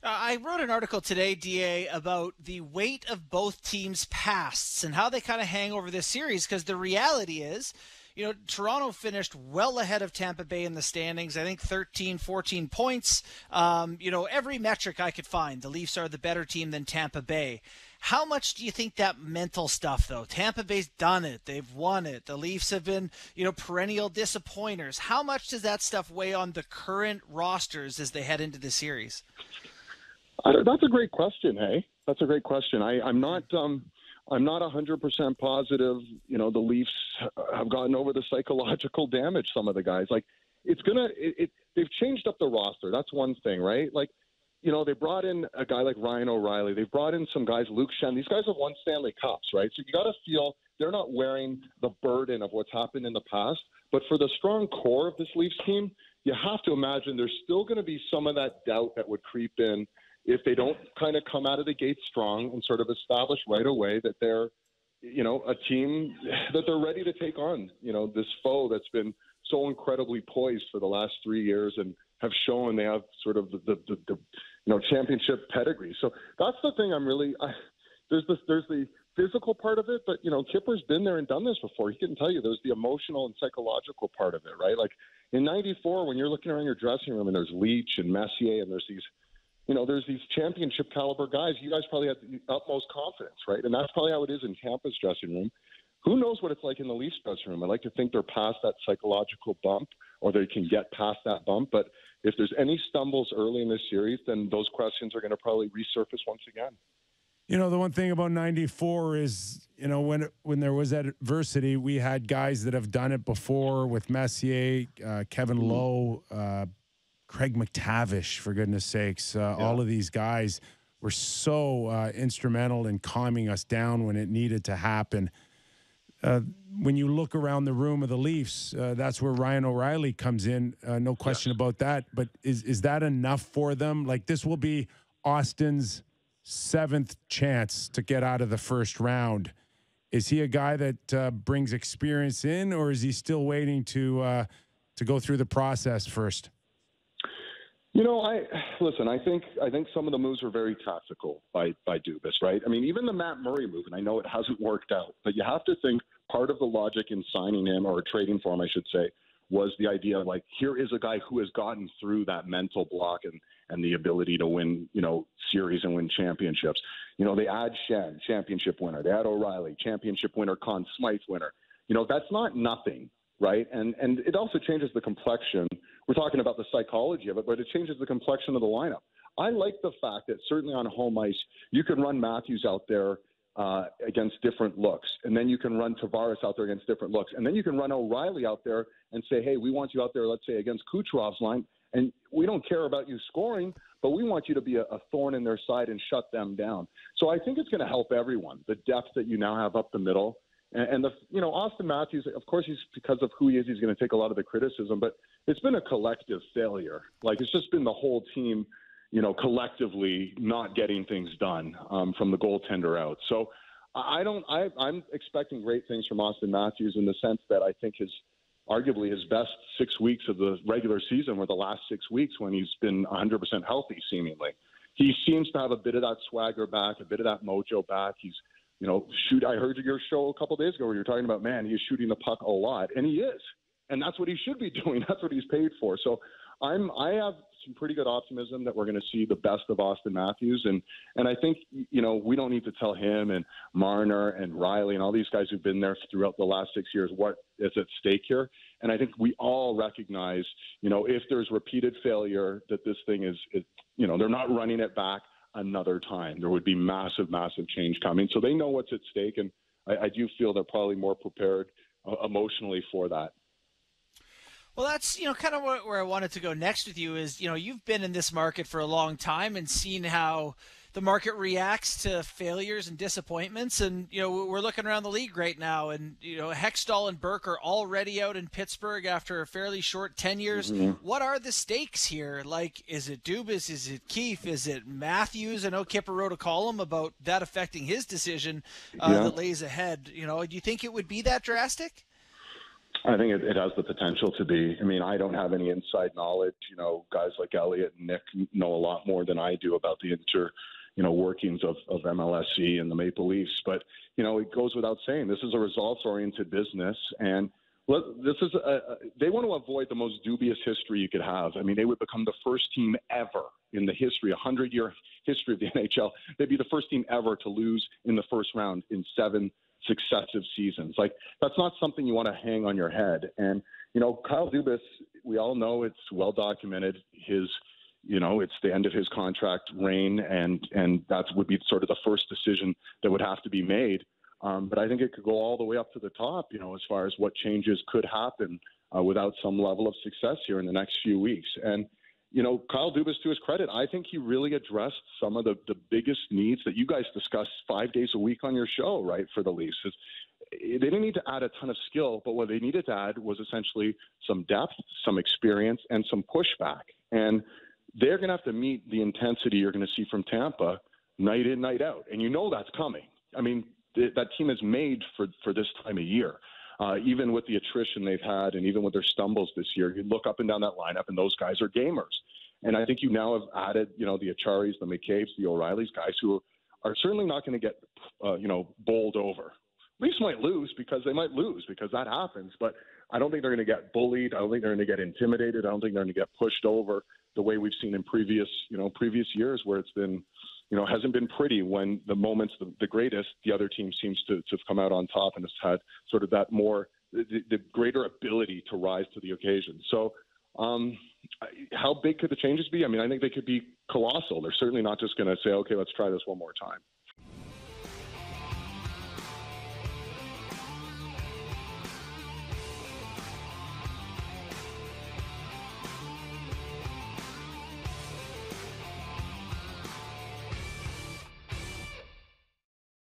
I wrote an article today, DA, about the weight of both teams' pasts and how they kind of hang over this series, because the reality is, Toronto finished well ahead of Tampa Bay in the standings. I think 13, 14 points. Every metric I could find, the Leafs are the better team than Tampa Bay. How much do you think that mental stuff, though? Tampa Bay's done it. They've won it. The Leafs have been, perennial disappointers. How much does that stuff weigh on the current rosters as they head into the series? That's a great question. Hey, that's a great question. I'm not 100% positive. The Leafs have gotten over the psychological damage. Some of the guys, they've changed up the roster. That's one thing, right? They brought in a guy like Ryan O'Reilly. They've brought in some guys, Luke Shen. These guys have won Stanley Cups, right? So you got to feel they're not wearing the burden of what's happened in the past. But for the strong core of this Leafs team, you have to imagine there's still going to be some of that doubt that would creep in if they don't kind of come out of the gate strong and sort of establish right away that they're, a team that they're ready to take on, this foe that's been so incredibly poised for the last 3 years and have shown they have sort of the championship pedigree. So that's the thing there's the physical part of it, but, Kipper's been there and done this before. He can tell you there's the emotional and psychological part of it, right? Like in 94, when you're looking around your dressing room and there's Leach and Messier and there's these championship caliber guys, you guys probably have the utmost confidence, right? And that's probably how it is in Tampa's dressing room. Who knows what it's like in the Leafs dressing room? I like to think they're past that psychological bump, or they can get past that bump. But if there's any stumbles early in this series, then those questions are going to probably resurface once again. The one thing about 94 is, when there was adversity, we had guys that have done it before with Messier, Kevin Lowe, Craig McTavish, for goodness sakes. All of these guys were so instrumental in calming us down when it needed to happen. When you look around the room of the Leafs, that's where Ryan O'Reilly comes in. No question about that. But is that enough for them? Like, this will be Austin's 7th chance to get out of the first round. Is he a guy that brings experience in, or is he still waiting to go through the process first? I think some of the moves are very tactical by Dubas, right? I mean, even the Matt Murray move, and I know it hasn't worked out, but you have to think part of the logic in signing him, or trading for him, I should say, was the idea of, like, here is a guy who has gotten through that mental block and the ability to win, series and win championships. They add Shen, championship winner. They add O'Reilly, championship winner, Conn Smythe winner. That's not nothing, right? And it also changes the complexion. We're talking about the psychology of it, but it changes the complexion of the lineup. I like the fact that certainly on home ice, you can run Matthews out there against different looks, and then you can run Tavares out there against different looks, and then you can run O'Reilly out there and say, hey, we want you out there, let's say, against Kucherov's line, and we don't care about you scoring, but we want you to be a thorn in their side and shut them down. So I think it's going to help everyone, the depth that you now have up the middle. And Austin Matthews, of course, because of who he is, he's going to take a lot of the criticism, but it's been a collective failure. Like, it's just been the whole team, collectively not getting things done from the goaltender out. So I'm expecting great things from Austin Matthews, in the sense that I think arguably his best 6 weeks of the regular season were the last 6 weeks, when he's been 100% healthy, seemingly. He seems to have a bit of that swagger back, a bit of that mojo back. He's, I heard your show a couple of days ago where you're talking about, man, he's shooting the puck a lot, and he is. And that's what he should be doing. That's what he's paid for. So I have some pretty good optimism that we're going to see the best of Austin Matthews. And I think, we don't need to tell him and Marner and Riley and all these guys who've been there throughout the last 6 years what is at stake here. And I think we all recognize, if there's repeated failure, that this thing is they're not running it back another time. There would be massive, massive change coming. So they know what's at stake. And I do feel they're probably more prepared emotionally for that. Well, that's, kind of where I wanted to go next with you is, you've been in this market for a long time and seen how the market reacts to failures and disappointments. And, we're looking around the league right now, and, Hextall and Burke are already out in Pittsburgh after a fairly short tenures. Mm-hmm. What are the stakes here? Like, is it Dubas? Is it Keefe? Is it Matthews? I know Kipper wrote a column about that affecting his decision that lays ahead. Do you think it would be that drastic? I think it has the potential to be. I mean, I don't have any inside knowledge. Guys like Elliot and Nick know a lot more than I do about the workings of MLSE and the Maple Leafs. But, it goes without saying, this is a results-oriented business. And they want to avoid the most dubious history you could have. I mean, they would become the first team ever in the history, 100-year history of the NHL. They'd be the first team ever to lose in the first round in 7 successive seasons. Like, that's not something you want to hang on your head. And, Kyle Dubas, we all know, it's well documented, it's the end of his contract reign, and that would be sort of the first decision that would have to be made. But I think it could go all the way up to the top, as far as what changes could happen without some level of success here in the next few weeks. And, Kyle Dubas, to his credit, I think he really addressed some of the biggest needs that you guys discuss 5 days a week on your show, right, for the Leafs. They didn't need to add a ton of skill, but what they needed to add was essentially some depth, some experience, and some pushback. And they're going to have to meet the intensity you're going to see from Tampa night in, night out. And that's coming. I mean, that team is made for this time of year. Even with the attrition they've had and even with their stumbles this year, you look up and down that lineup and those guys are gamers. And I think you now have added, the Acharis, the McCabe's, the O'Reillys, guys who are certainly not going to get, bowled over. Leafs might lose because that happens. But I don't think they're going to get bullied. I don't think they're going to get intimidated. I don't think they're going to get pushed over the way we've seen in previous years where it's been, hasn't been pretty when the moments, the greatest, the other team seems to have come out on top and has had sort of that more, the greater ability to rise to the occasion. So how big could the changes be? I mean, I think they could be colossal. They're certainly not just going to say, okay, let's try this one more time.